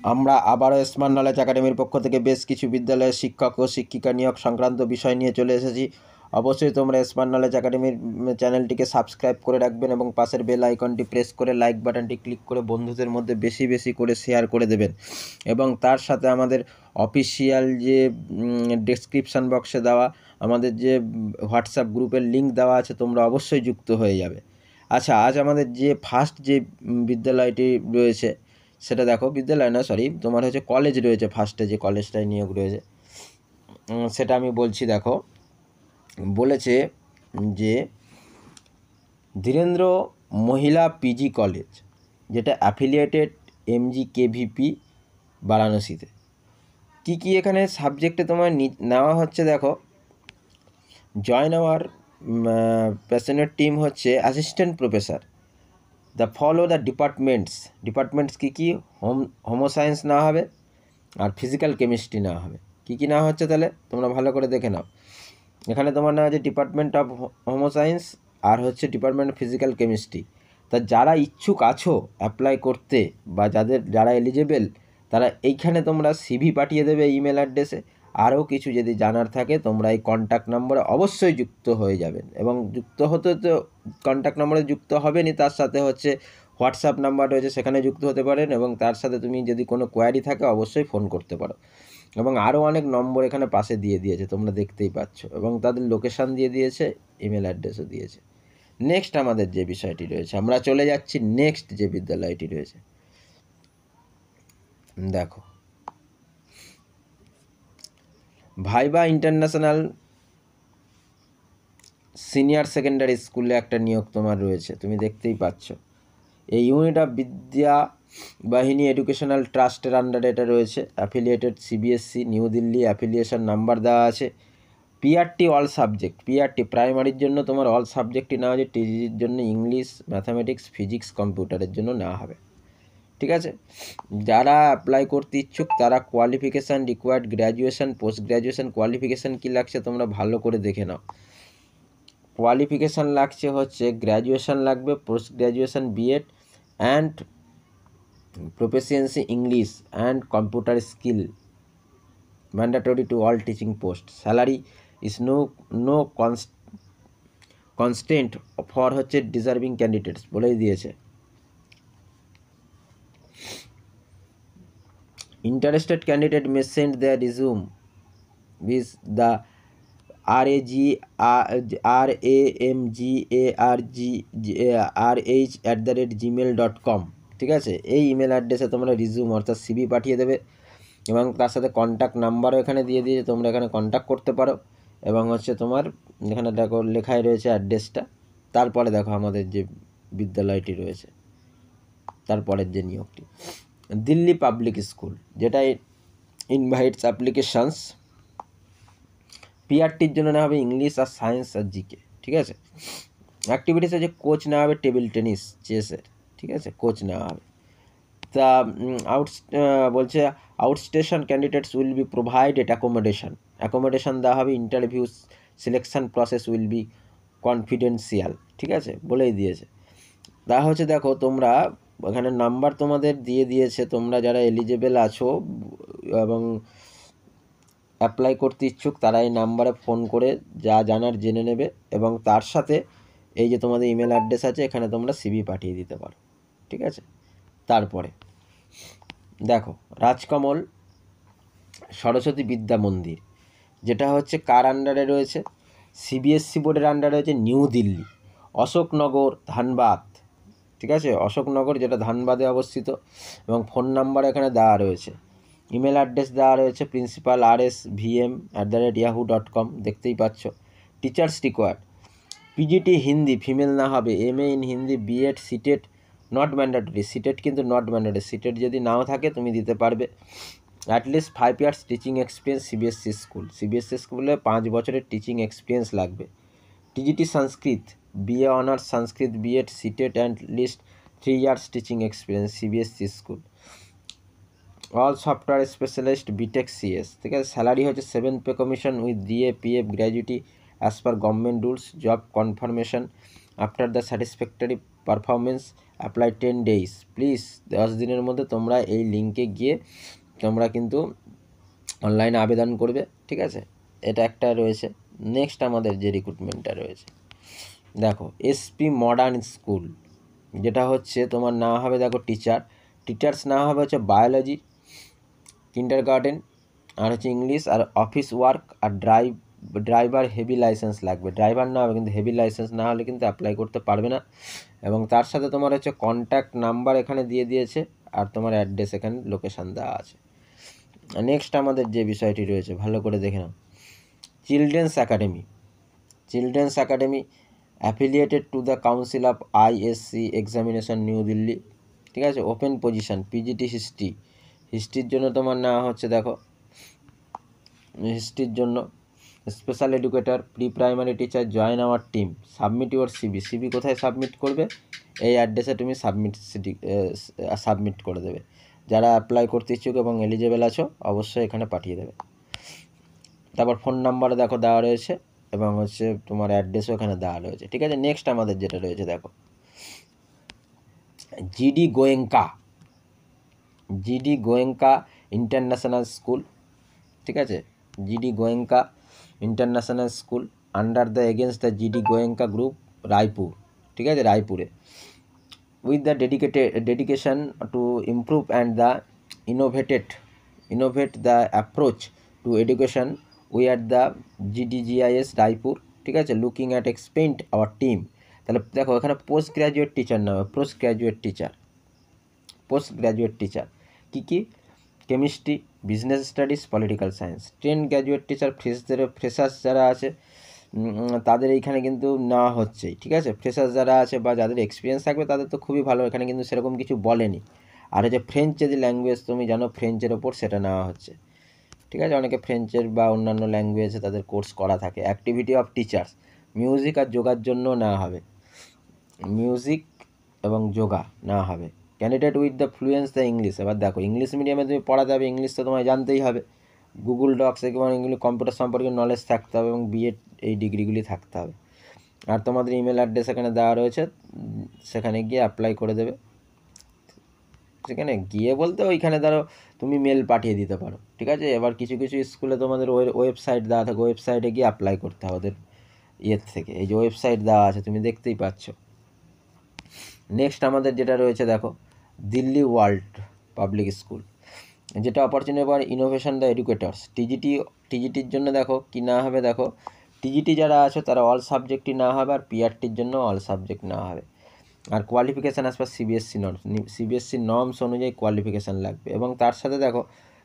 আমরা আবারও smart knowledge একাডেমির পক্ষ থেকে বেশ কিছু বিদ্যালয়ের শিক্ষক ও শিক্ষিকা নিয়োগ সংক্রান্ত বিষয় নিয়ে চলে এসেছি। অবশ্যই তোমরা স্মার্ট নলেজ একাডেমির চ্যানেলটিকে সাবস্ক্রাইব করে রাখবেন এবং পাশের বেল আইকনটি প্রেস করে লাইক বাটনটি ক্লিক করে বন্ধুদের মধ্যে বেশি বেশি করে শেয়ার করে দেবেন এবং তার সাথে আমাদের অফিসিয়াল যে ডেসক্রিপশান বক্সে দেওয়া আমাদের যে হোয়াটসঅ্যাপ গ্রুপের লিঙ্ক দেওয়া আছে, তোমরা অবশ্যই যুক্ত হয়ে যাবে। আচ্ছা, আজ আমাদের যে ফার্স্ট যে বিদ্যালয়টি রয়েছে সেটা দেখো, বিদ্যালয় না সরি, তোমার হচ্ছে কলেজ রয়েছে। ফার্স্টে যে কলেজটায় নিয়োগ রয়েছে সেটা আমি বলছি। দেখো, বলেছে যে ধীরেন্দ্র মহিলা পিজি কলেজ, যেটা অ্যাফিলিয়েটেড MGKVP বারাণসীতে। কি কি এখানে সাবজেক্টে তোমার নেওয়া হচ্ছে দেখো, জয়েন আওয়ার প্যাশনেট টিম হচ্ছে assistant professor. The follow the departments কী কী? হোমো সায়েন্স নেওয়া হবে আর ফিজিক্যাল কেমিস্ট্রি নেওয়া হবে। কী কী নেওয়া হচ্ছে তাহলে তোমরা ভালো করে দেখে নাও। এখানে তোমার নেওয়া হচ্ছে ডিপার্টমেন্ট অফ হোমো সায়েন্স আর হচ্ছে ডিপার্টমেন্ট অফ ফিজিক্যাল কেমিস্ট্রি। তা যারা ইচ্ছুক আছো অ্যাপ্লাই করতে বা যারা এলিজেবল, তারা এইখানে তোমরা CV পাঠিয়ে দেবে ইমেল অ্যাড্রেসে। আরও কিছু যদি জানার থাকে তোমরা এই কন্ট্যাক্ট নম্বরে অবশ্যই যুক্ত হয়ে যাবেন এবং যুক্ত হতে তো কন্ট্যাক্ট নম্বরে যুক্ত হবেনই, তার সাথে হচ্ছে হোয়াটসঅ্যাপ নাম্বার রয়েছে, সেখানে যুক্ত হতে পারেন এবং তার সাথে তুমি যদি কোনো কোয়ারি থাকে অবশ্যই ফোন করতে পারো। এবং আরও অনেক নম্বর এখানে পাশে দিয়ে দিয়েছে, তোমরা দেখতেই পাচ্ছ, এবং তাদের লোকেশান দিয়ে দিয়েছে, ইমেল অ্যাড্রেসও দিয়েছে। নেক্সট আমাদের যে বিষয়টি রয়েছে, আমরা চলে যাচ্ছি নেক্সট যে বিদ্যালয়টি রয়েছে। দেখো, ভাইবা ইন্টারন্যাশনাল সিনিয়র সেকেন্ডারি স্কুলে একটা নিয়োগ তোমার রয়েছে, তুমি দেখতেই পাচ্ছ। এই ইউনিট অফ বিদ্যা বাহিনী এডুকেশনাল ট্রাস্টের আন্ডারে এটা রয়েছে। Affiliated CBSE new Delhi, affiliation number দেওয়া আছে। PRT অল সাবজেক্ট, PRT প্রাইমারির জন্য তোমার অল সাবজেক্টই নেওয়া হবে। TGর জন্য ইংলিশ, ম্যাথামেটিক্স, ফিজিক্স, কম্পিউটারের জন্য নেওয়া হবে। ঠিক আছে, যারা অ্যাপ্লাই করতে ইচ্ছুক তারা qualification required graduation, post graduation qualification কী লাগছে তোমরা ভালো করে দেখে নাও। কোয়ালিফিকেশান লাগছে হচ্ছে গ্র্যাজুয়েশন লাগবে, post graduation BEd and proficiency English and computer skill mandatory to all teaching posts. Salary is no constant for হচ্ছে ডিজার্ভিং ক্যান্ডিডেটস বলেই দিয়েছে। Interested candidate may send there resume with the ramgargrh@gmail.com। ঠিক আছে, এই email অ্যাড্রেসে তোমরা resume অর্থাৎ CV পাঠিয়ে দেবে এবং তার সাথে কন্ট্যাক্ট নাম্বারও এখানে দিয়ে দিয়েছে, তোমরা এখানে কন্ট্যাক্ট করতে পারো। এবং হচ্ছে তোমার এখানে দেখো লেখাই রয়েছে অ্যাড্রেসটা। তারপরে দেখো আমাদের যে বিদ্যালয়টি রয়েছে, তারপরের যে নিয়োগটি, দিল্লি পাবলিক স্কুল, যেটা ইনভাইটস অ্যাপ্লিকেশানস। PRTর জন্য নেওয়া হবে ইংলিশ আর সায়েন্স আর GK। ঠিক আছে, অ্যাক্টিভিটিস আছে কোচ নেওয়া হবে টেবিল টেনিস, চেসের। ঠিক আছে, কোচ নেওয়া হবে। তা বলছে outstation candidates will be provided accommodation দেওয়া হবে। Interview selection process will be confidential. ঠিক আছে, বলেই দিয়েছে। তা হচ্ছে দেখো, তোমরা এখানে নাম্বার তোমাদের দিয়ে দিয়েছে, তোমরা যারা এলিজেবল আছো এবং অ্যাপ্লাই করতে ইচ্ছুক তারা এই নাম্বারে ফোন করে যা জানার জেনে নেবে এবং তার সাথে এই যে তোমাদের ইমেল অ্যাড্রেস আছে, এখানে তোমরা CV পাঠিয়ে দিতে পারো। ঠিক আছে, তারপরে দেখো রাজকমল সরস্বতী বিদ্যা মন্দির, যেটা হচ্ছে কার আন্ডারে রয়েছে? CBSE বোর্ডের আন্ডারে রয়েছে, নিউ দিল্লি, অশোকনগর, ধানবাদ। ঠিক আছে, অশোকনগর যেটা ধানবাদে অবস্থিত, এবং ফোন নাম্বার এখানে দেওয়া রয়েছে। ইমেল অ্যাড্রেস দেওয়া রয়েছে প্রিন্সিপাল rsvm@yahoo.com, দেখতেই পাচ্ছ। Teachers required PGT Hindi, female না হবে। MA in Hindi, BEd, CTET not mandatory, CTET কিন্তু নট ম্যান্ডেটরি, CTET যদি নাও থাকে তুমি দিতে পারবে। At least 5 years teaching experience, CBSE স্কুলে 5 বছরের টিচিং এক্সপিরিয়েন্স লাগবে। TGT Sanskrit, BA honours Sanskrit, BEd, CTET and least 3 years teaching experience, CBSE school. All software specialist, BTech CS। ঠিক আছে, স্যালারি হচ্ছে 7th pay commission with DA PF gratuity as per government rules, job confirmation after the satisfactory performance apply 10 days, please 10 দিনের মধ্যে তোমরা এই লিঙ্কে গিয়ে তোমরা কিন্তু অনলাইনে আবেদন করবে, ঠিক আছে। এটা একটা রয়েছে। নেক্সট আমাদের যে রিক্রুটমেন্টটা রয়েছে দেখো, এসপি মডার্ন স্কুল, যেটা হচ্ছে তোমার নেওয়া হবে দেখো টিচার্স নেওয়া হবে হচ্ছে বায়োলজি, কিন্ডারগার্টেন, আর হচ্ছে ইংলিশ, আর অফিস ওয়ার্ক, আর ড্রাইভার হেভি লাইসেন্স লাগবে। ড্রাইভার না হবে, কিন্তু হেভি লাইসেন্স না হলে কিন্তু অ্যাপ্লাই করতে পারবে না। এবং তার সাথে তোমার হচ্ছে কন্ট্যাক্ট নাম্বার এখানে দিয়ে দিয়েছে, আর তোমার অ্যাড্রেস এখানে লোকেশান দেওয়া আছে। নেক্সট আমাদের যে বিষয়টি রয়েছে ভালো করে দেখে নাও, children's academy affiliated to the council of ISC examination New Delhi, ঠিক আছে। ওপেন পজিশন পিজিটি হিস্ট্রির জন্য তোমার নেওয়া হচ্ছে দেখো, হিস্ট্রির জন্য special educator, pre primary teacher, join our team, submit your CV কোথায় সাবমিট করবে, এই অ্যাড্রেসে তুমি সাবমিট করে দেবে। যারা অ্যাপ্লাই করতে ইচ্ছুক এবং এলিজেবল আছো অবশ্যই এখানে পাঠিয়ে দেবে। তারপর ফোন নাম্বার দেখো দেওয়া রয়েছে, এবং হচ্ছে তোমার অ্যাড্রেসও এখানে দেওয়া রয়েছে, ঠিক আছে। নেক্সট আমাদের যেটা রয়েছে দেখো, জিডি গোয়েঙ্কা ইন্টারন্যাশনাল স্কুল, ঠিক আছে। GD Goenka international school under the against the GD Goenka group, Raipur, ঠিক আছে, রায়পুরে। With the dedication to improve and the innovate the approach to education, we are the GDGIS Raipur, ঠিক আছে, looking at expend our team. তাহলে দেখো এখানে পোস্ট গ্র্যাজুয়েট টিচার কী কী, chemistry, business studies, political science. 10 graduate teacher freshers যারা আছে তাদের এইখানে কিন্তু নেওয়া হচ্ছেই, ঠিক আছে। ফ্রেশার্স যারা আছে বা যাদের এক্সপিরিয়েন্স থাকবে তাদের তো খুবই ভালো, এখানে কিন্তু সেরকম কিছু বলেনি। আর হচ্ছে ফ্রেঞ্চ যদি ল্যাঙ্গুয়েজ তুমি জানো, ফ্রেঞ্চের ওপর সেটা নেওয়া হচ্ছে, ঠিক আছে। অনেকে ফ্রেঞ্চের বা অন্যান্য ল্যাঙ্গুয়েজে তাদের কোর্স করা থাকে। অ্যাক্টিভিটি অফ টিচার্স, মিউজিক আর যোগার জন্য নেওয়া হবে, মিউজিক এবং যোগা নেওয়া হবে। Candidate with the fluency the English, এবার দেখো ইংলিশ মিডিয়ামে তুমি পড়াতে হবে, ইংলিশ তো তোমায় জানতেই হবে, গুগল ডক্স এবং এগুলি কম্পিউটার সম্পর্কে নলেজ থাকতে হবে, এবং বিএড এই ডিগ্রিগুলি থাকতে হবে। আর তোমাদের ইমেল অ্যাড্রেস এখানে দেওয়া রয়েছে, সেখানে গিয়ে অ্যাপ্লাই করে দেবে। সেখানে গিয়ে বলতে ওইখানে ধরো তুমি মেল পাঠিয়ে দিতে পারো, ঠিক আছে। এবার কিছু কিছু স্কুলে তোমাদের ওয়েবসাইট দেওয়া থাকে, ওয়েবসাইটে গিয়ে অ্যাপ্লাই করতে হবে ওদের ইয়ের থেকে। এই যে ওয়েবসাইট দেওয়া আছে তুমি দেখতেই পাচ্ছ। নেক্সট আমাদের যেটা রয়েছে দেখো, দিল্লি ওয়ার্ল্ড পাবলিক স্কুল, যেটা opportunity for innovation the educators, টিজিটির জন্য দেখো কি না হবে, দেখো টিজিটি যারা আছে তারা অল সাবজেক্টই না হবে, আর পিআরটির জন্য অল সাবজেক্ট না হবে। আর qualification as per CBSE norms অনুযায়ী কোয়ালিফিকেশান লাগবে। এবং তার সাথে দেখো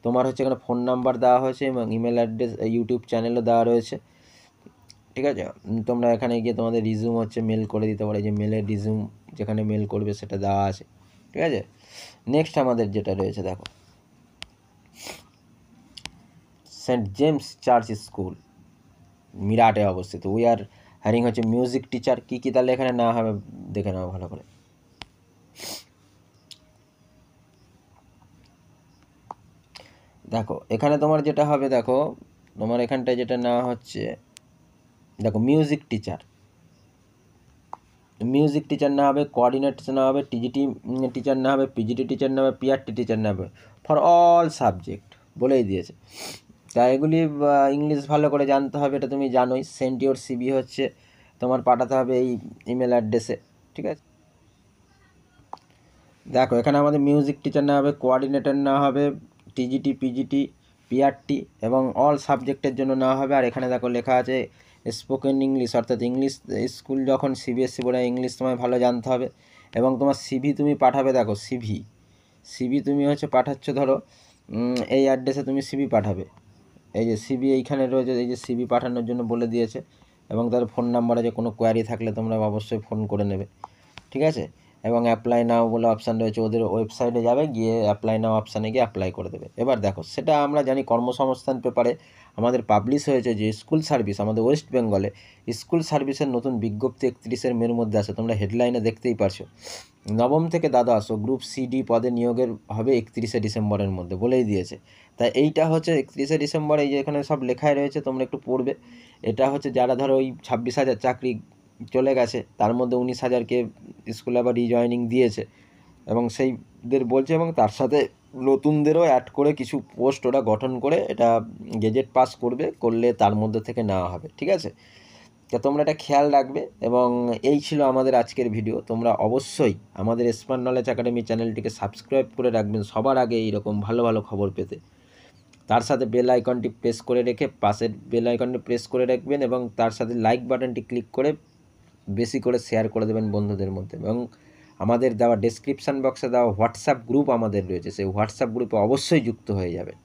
তোমার হচ্ছে এখানে ফোন নাম্বার দেওয়া হয়েছে, এবং ইমেল অ্যাড্রেস, ইউটিউব চ্যানেলও দেওয়া রয়েছে, ঠিক আছে। তোমরা এখানে গিয়ে তোমাদের রিজিউম হচ্ছে মেল করে দিতে পারো, যে মেলের রিজিউম যেখানে মেল করবে সেটা দেওয়া আছে, ঠিক আছে। নেক্সট আমাদের যেটা রয়েছে দেখো, সেন্ট জেমস চার্চ স্কুল, মিরাটে অবস্থিত। উই আর হ্যারিং হচ্ছে মিউজিক টিচার, কী কী তাহলে এখানে না হবে দেখে নাও ভালো করে। দেখো এখানে তোমার যেটা হবে, দেখো তোমার এখানটায় যেটা নেওয়া হচ্ছে দেখো, মিউজিক টিচার না হবে, কোঅর্ডিনেটর না হবে, টিজিটি টিচার না হবে, পিজিটি টিচার না হবে, পিআরটি টিচার না হবে, ফর অল সাবজেক্ট বলেই দিয়েছে। তা এগুলি ইংলিশ ভালো করে জানতে হবে, এটা তুমি জানোই। সেন্ড ইওর সিভি হচ্ছে তোমার পাঠাতে হবে এই ইমেল অ্যাড্রেসে, ঠিক আছে। দেখো এখানে আমাদের মিউজিক টিচার না হবে, কোঅর্ডিনেটর না হবে, টিজিটি, পিজিটি, পিআরটি এবং অল সাবজেক্টের জন্য নেওয়া হবে। আর এখানে দেখো লেখা আছে স্পোকেন ইংলিশ, অর্থাৎ ইংলিশ স্কুল যখন সিবিএসসি বোর্ডে ইংলিশ তোমায় ভালো জানতে হবে। এবং তোমার সিভি তুমি পাঠাবে, দেখো সিভি তুমি হচ্ছে পাঠাচ্ছ, ধরো এই অ্যাড্রেসে তুমি সিভি পাঠাবে। এই যে সিভি এইখানে রয়েছে, এই যে সিভি পাঠানোর জন্য বলে দিয়েছে, এবং তার ফোন নাম্বার আছে, কোনো কোয়ারি থাকলে তোমরা অবশ্যই ফোন করে নেবে, ঠিক আছে। এবং অ্যাপ্লাই নাও বলে অপশান রয়েছে, ওদের ওয়েবসাইটে যাবে, গিয়ে অ্যাপ্লাই নাও অপশানে গিয়ে অ্যাপ্লাই করে দেবে। এবার দেখো সেটা আমরা জানি কর্মসংস্থান পেপারে আমাদের পাবলিশ হয়েছে যে স্কুল সার্ভিস, আমাদের ওয়েস্ট বেঙ্গলে স্কুল সার্ভিসের নতুন বিজ্ঞপ্তি 31 মের মধ্যে আসে, তোমরা হেডলাইনে দেখতেই পারছো। নবম থেকে দ্বাদশ গ্রুপ সিডি পদে নিয়োগের হবে 31 ডিসেম্বরের মধ্যে বলেই দিয়েছে। তাই এইটা হচ্ছে 31 ডিসেম্বর, এই যে এখানে সব লেখাই রয়েছে, তোমরা একটু পড়বে। এটা হচ্ছে যারা ধরো ওই 26,000 চাকরি চলে গেছে, তার মধ্যে 19,000কে স্কুলে আবার রিজয়েনিং দিয়েছে এবং সেইদের বলছে, এবং তার সাথে নতুনদেরও অ্যাড করে কিছু পোস্ট ওরা গঠন করে এটা গেজেট পাস করলে তার মধ্যে থেকে নেওয়া হবে। ঠিক আছে, তো তোমরা এটা খেয়াল রাখবে। এবং এই ছিল আমাদের আজকের ভিডিও। তোমরা অবশ্যই আমাদের স্মার্ট নলেজ একাডেমি চ্যানেলটিকে সাবস্ক্রাইব করে রাখবেন সবার আগে এইরকম ভালো ভালো খবর পেতে। তার সাথে বেল আইকনটি প্রেস করে রেখে পাশের বেল আইকনটি প্রেস করে রাখবেন এবং তার সাথে লাইক বাটনটি ক্লিক করে বেশি করে শেয়ার করে দেবেন বন্ধুদের মধ্যে। এবং আমাদের দেওয়া ডেসক্রিপশান বক্সে দেওয়া হোয়াটসঅ্যাপ গ্রুপ আমাদের রয়েছে, সেই হোয়াটসঅ্যাপ গ্রুপে অবশ্যই যুক্ত হয়ে যাবেন।